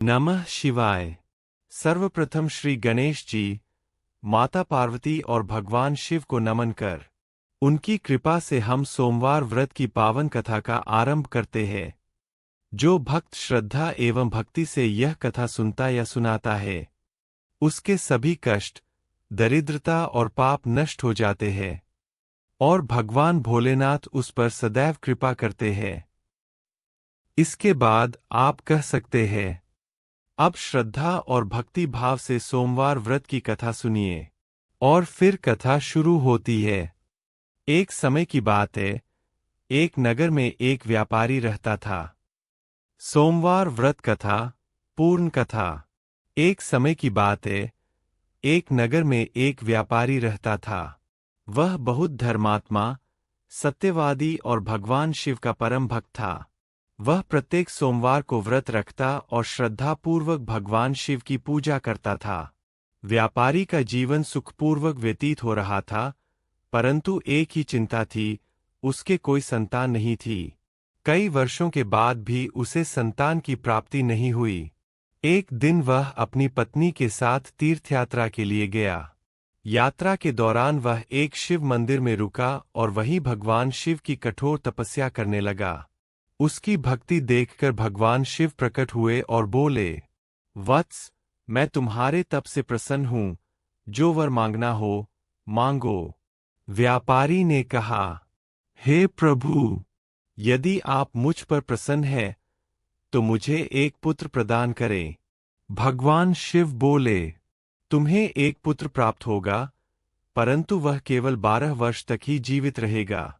नमः शिवाय। सर्वप्रथम श्री गणेश जी, माता पार्वती और भगवान शिव को नमन कर उनकी कृपा से हम सोमवार व्रत की पावन कथा का आरंभ करते हैं। जो भक्त श्रद्धा एवं भक्ति से यह कथा सुनता या सुनाता है, उसके सभी कष्ट, दरिद्रता और पाप नष्ट हो जाते हैं और भगवान भोलेनाथ उस पर सदैव कृपा करते हैं। इसके बाद आप कह सकते हैं, अब श्रद्धा और भक्ति भाव से सोमवार व्रत की कथा सुनिए। और फिर कथा शुरू होती है। एक समय की बात है, एक नगर में एक व्यापारी रहता था। सोमवार व्रत कथा, पूर्ण कथा। एक समय की बात है, एक नगर में एक व्यापारी रहता था। वह बहुत धर्मात्मा, सत्यवादी और भगवान शिव का परम भक्त था। वह प्रत्येक सोमवार को व्रत रखता और श्रद्धापूर्वक भगवान शिव की पूजा करता था। व्यापारी का जीवन सुखपूर्वक व्यतीत हो रहा था, परंतु एक ही चिंता थी, उसके कोई संतान नहीं थी। कई वर्षों के बाद भी उसे संतान की प्राप्ति नहीं हुई। एक दिन वह अपनी पत्नी के साथ तीर्थयात्रा के लिए गया। यात्रा के दौरान वह एक शिव मंदिर में रुका और वहीं भगवान शिव की कठोर तपस्या करने लगा। उसकी भक्ति देखकर भगवान शिव प्रकट हुए और बोले, वत्स, मैं तुम्हारे तप से प्रसन्न हूँ, जो वर मांगना हो, मांगो। व्यापारी ने कहा, हे प्रभु, यदि आप मुझ पर प्रसन्न हैं, तो मुझे एक पुत्र प्रदान करें। भगवान शिव बोले, तुम्हें एक पुत्र प्राप्त होगा, परंतु वह केवल 12 वर्ष तक ही जीवित रहेगा।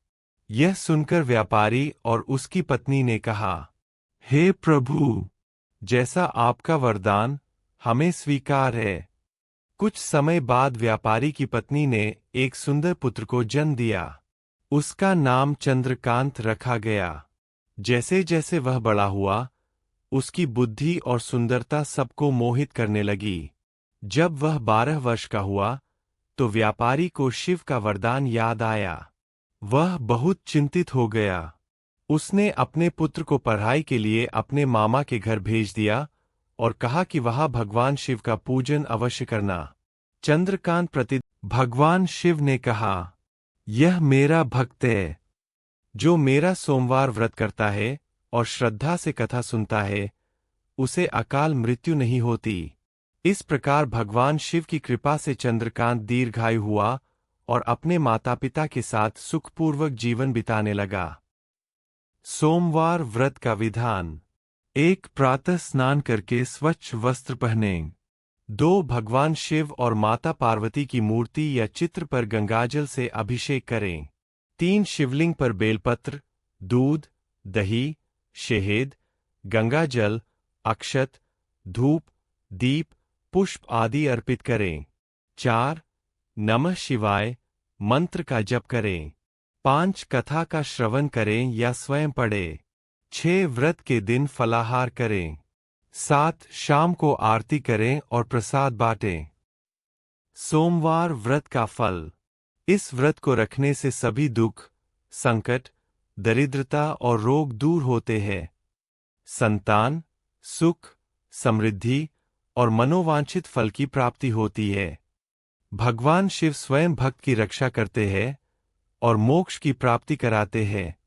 यह सुनकर व्यापारी और उसकी पत्नी ने कहा, हे प्रभु, जैसा आपका वरदान हमें स्वीकार है। कुछ समय बाद व्यापारी की पत्नी ने एक सुंदर पुत्र को जन्म दिया। उसका नाम चंद्रकांत रखा गया। जैसे जैसे वह बड़ा हुआ, उसकी बुद्धि और सुंदरता सबको मोहित करने लगी। जब वह 12 वर्ष का हुआ, तो व्यापारी को शिव का वरदान याद आया। वह बहुत चिंतित हो गया। उसने अपने पुत्र को पढ़ाई के लिए अपने मामा के घर भेज दिया और कहा कि वहां भगवान शिव का पूजन अवश्य करना। चंद्रकांत प्रति भगवान शिव ने कहा, यह मेरा भक्त है, जो मेरा सोमवार व्रत करता है और श्रद्धा से कथा सुनता है, उसे अकाल मृत्यु नहीं होती। इस प्रकार भगवान शिव की कृपा से चंद्रकांत दीर्घायु हुआ और अपने माता पिता के साथ सुखपूर्वक जीवन बिताने लगा। सोमवार व्रत का विधान। 1. प्रातः स्नान करके स्वच्छ वस्त्र पहनें। 2. भगवान शिव और माता पार्वती की मूर्ति या चित्र पर गंगाजल से अभिषेक करें। 3. शिवलिंग पर बेलपत्र, दूध, दही, शहद, गंगाजल, अक्षत, धूप, दीप, पुष्प आदि अर्पित करें। 4. नमः शिवाय मंत्र का जप करें। 5. कथा का श्रवण करें या स्वयं पढ़ें। 6. व्रत के दिन फलाहार करें। 7. शाम को आरती करें और प्रसाद बांटें। सोमवार व्रत का फल। इस व्रत को रखने से सभी दुख, संकट, दरिद्रता और रोग दूर होते हैं। संतान, सुख, समृद्धि और मनोवांछित फल की प्राप्ति होती है। भगवान शिव स्वयं भक्त की रक्षा करते हैं और मोक्ष की प्राप्ति कराते हैं।